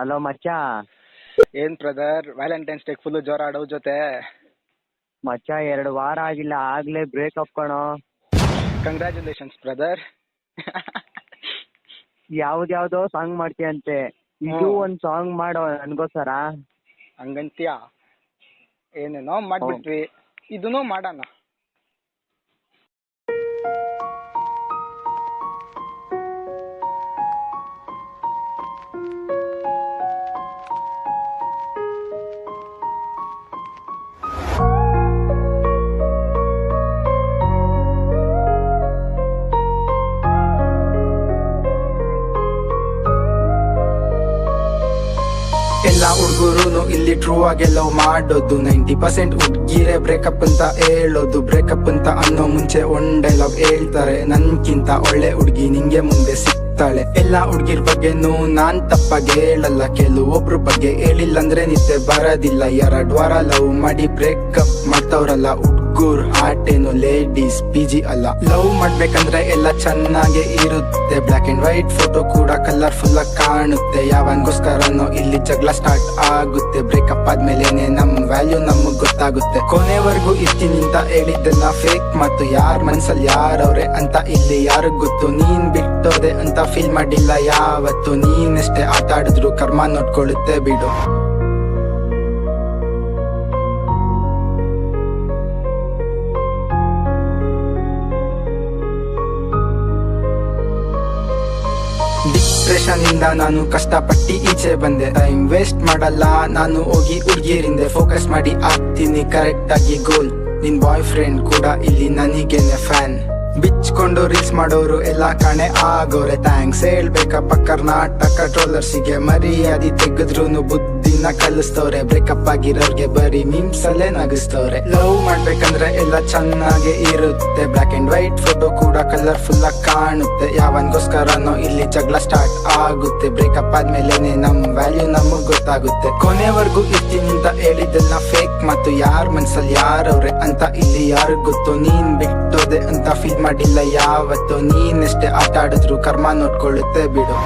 Hello ಮಚ್ಚ. ಏನ್ brother, Valentine's day full ಜೋರ ಆಡೋ ಜೊತೆ. ಮಚ್ಚ 2 ವಾರ ಆಗಿಲ್ಲ, ಆಗ್ಲೇ ಬ್ರೇಕಪ್ ಕಣೋ. Congratulations brother. ಯಾವ್ದ್ಯಾವ್ದೋ ಸಾಂಗ್ ಮಾಡ್ತೀಯಂತೆ, ಇದು ಒಂದ್ ಸಾಂಗ್ ಮಾಡೋ ನನ್ಗೋಸ್ಕರ. ಹಂಗಂತ್ಯಾ? ಏನೇನೋ ಮಾಡ್ಬಿಟ್ವಿ, ಇದನ್ನೂ ಮಾಡೋಣ. ಎಲ್ಲ ಹುಡುಗರು ಇಲ್ಲಿ ಟ್ರೂ ಆಗಿ ಲವ್ ಮಾಡೋದು, 90% ಹುಡ್ಗಿರೆ ಬ್ರೇಕಪ್ ಅಂತ ಹೇಳೋದು. ಬ್ರೇಕಪ್ ಅಂತ ಅನ್ನೋ ಮುಂಚೆ ಒಂದೇ ಲವ್ ಹೇಳ್ತಾರೆ, ನನ್ಕಿಂತ ಒಳ್ಳೆ ಹುಡ್ಗಿ ನಿಂಗೆ ಮುಂದೆ ಸಿಗ್ತಾಳೆ. ಎಲ್ಲ ಹುಡ್ಗಿರ್ ಬಗ್ಗೆನೂ ನಾನ್ ತಪ್ಪಾಗಿ ಹೇಳಲ್ಲ, ಕೆಲವೊಬ್ರು ಬಗ್ಗೆ ಹೇಳಿಲ್ಲ ಅಂದ್ರೆ ನಿದ್ದೆ ಬರೋದಿಲ್ಲ. 2 ವಾರ ಲವ್ ಮಾಡಿ ಬ್ರೇಕಪ್ ಮಾಡ್ತವ್ರಲ್ಲ ಹುಡ್ಗೂರ್ ಹಾರ್ಟ್ ಏನು ಲೇಡೀಸ್ PG ಅಲ್ಲ. ಲವ್ ಮಾಡ್ಬೇಕಂದ್ರೆ ಎಲ್ಲ ಚೆನ್ನಾಗೆ ಇರುತ್ತೆ, ಬ್ಲಾಕ್ ಅಂಡ್ ವೈಟ್ ಫೋಟೋ ಕೂಡ ಕಲರ್ಫುಲ್ ಆಗಿ ಕಾಣುತ್ತೆ. ಯಾವನ್ಗೋಸ್ಕರನೋ ಇಲ್ಲಿ ಜಗಳ ಸ್ಟಾರ್ಟ್ ಆಗುತ್ತೆ, ಬ್ರೇಕಪ್ ಆದ್ಮೇಲೆನೆ ನಮ್ ವ್ಯಾಲ್ಯೂ ನಮಗ್ ಗೊತ್ತಾಗುತ್ತೆ. ಕೊನೆವರೆಗೂ ಇರ್ತೀನಿ ಅಂತ ಹೇಳಿದ್ದೆಲ್ಲ ಫೇಕ್ ಮತ್ತು ಯಾರ್ ಮನ್ಸಲ್ಲಿ ಯಾರವ್ರೆ ಅಂತ ಇಲ್ಲಿ ಯಾರಿಗ್ ಗೊತ್ತು. ನೀನ್ ಬಿಟ್ಟೋದೆ ಅಂತ ಫೀಲ್ ಮಾಡಿಲ್ಲ ಯಾವತ್ತು, ನೀನೆಷ್ಟೇ ಆಟ ಆಡಿದ್ರು ಕರ್ಮ ನೋಡ್ಕೊಳ್ಳುತ್ತೆ ಬಿಡು. ಡಿಪ್ರೆಷನ್ ಇಂದ ನಾನು ಕಷ್ಟಪಟ್ಟಿ ಈಚೆ ಬಂದೆ, ಟೈಮ್ ವೇಸ್ಟ್ ಮಾಡಲ್ಲ ನಾನು ಹೋಗಿ ಹುಡ್ಗಿರಿಂದೆ ಫೋಕಸ್ ಮಾಡಿ ಆಗ್ತೀನಿ ಕರೆಕ್ಟ್ ಆಗಿ ಗೋಲ್. ನಿನ್ ಬಾಯ್ ಫ್ರೆಂಡ್ ಕೂಡ ಇಲ್ಲಿ ನನಗೇನೆ ಫ್ಯಾನ್, ಬಿಚ್ಕೊಂಡು ರೀಲ್ಸ್ ಮಾಡೋರು ಎಲ್ಲ ಕಾಣೆ ಆಗೋರೆ. ಥ್ಯಾಂಕ್ಸ್ ಹೇಳ್ಬೇಕಪ್ಪ ಕರ್ನಾಟಕ ಟ್ರೋಲರ್ಸಿಗೆ, ಮರ್ಯಾದೆ ತೆಗೆದ್ರುನು ಬುದ್ಧಿನ ಕಲಿಸ್ತವ್ರೆ. ಬ್ರೇಕಪ್ ಆಗಿರೋರ್ಗೆ ಬರೀ ಮೀಮ್ಸ್ ಅಲ್ಲೇ ನಗಿಸ್ತವ್ರೆ. ಲವ್ ಮಾಡ್ಬೇಕಂದ್ರೆ ಎಲ್ಲ ಚೆನ್ನಾಗೆ ಇರುತ್ತೆ, ಬ್ಲಾಕ್ ಅಂಡ್ ವೈಟ್ ಫೋಟೋ ಕೂಡ ಕಲರ್ಫುಲ್ ಆಗಿ ಕಾಣುತ್ತೆ. ಯಾವನ್ಗೋಸ್ಕರನೋ ಇಲ್ಲಿ ಜಗಳ ಸ್ಟಾರ್ಟ್ ಆಗುತ್ತೆ, ಬ್ರೇಕಪ್ ಆದ್ಮೇಲೆನೆ ನಮ್ ವ್ಯಾಲ್ಯೂ ನಮಗ್ ಗೊತ್ತಾಗುತ್ತೆ. ಕೊನೆವರೆಗೂ ಇರ್ತೀನಿ ಅಂತ ಹೇಳಿದ್ದೆಲ್ಲ ಫೇಕ್ ಮತ್ತು ಯಾರ್ ಮನ್ಸಲ್ಲಿ ಯಾರವ್ರೆ ಅಂತ ಇಲ್ಲಿ ಯಾರಿಗ್ ಗೊತ್ತು. ನೀನ್ ಬಿಟ್ಟೋದೆ ಅಂತ ಫೀಲ್ ಮಾಡಿಲ್ಲ ಯಾವತ್ತು, ನೀನೆಷ್ಟೇ ಆಟ ಆಡಿದ್ರು ಕರ್ಮ ನೋಡ್ಕೊಳ್ಳುತ್ತೆ ಬಿಡು.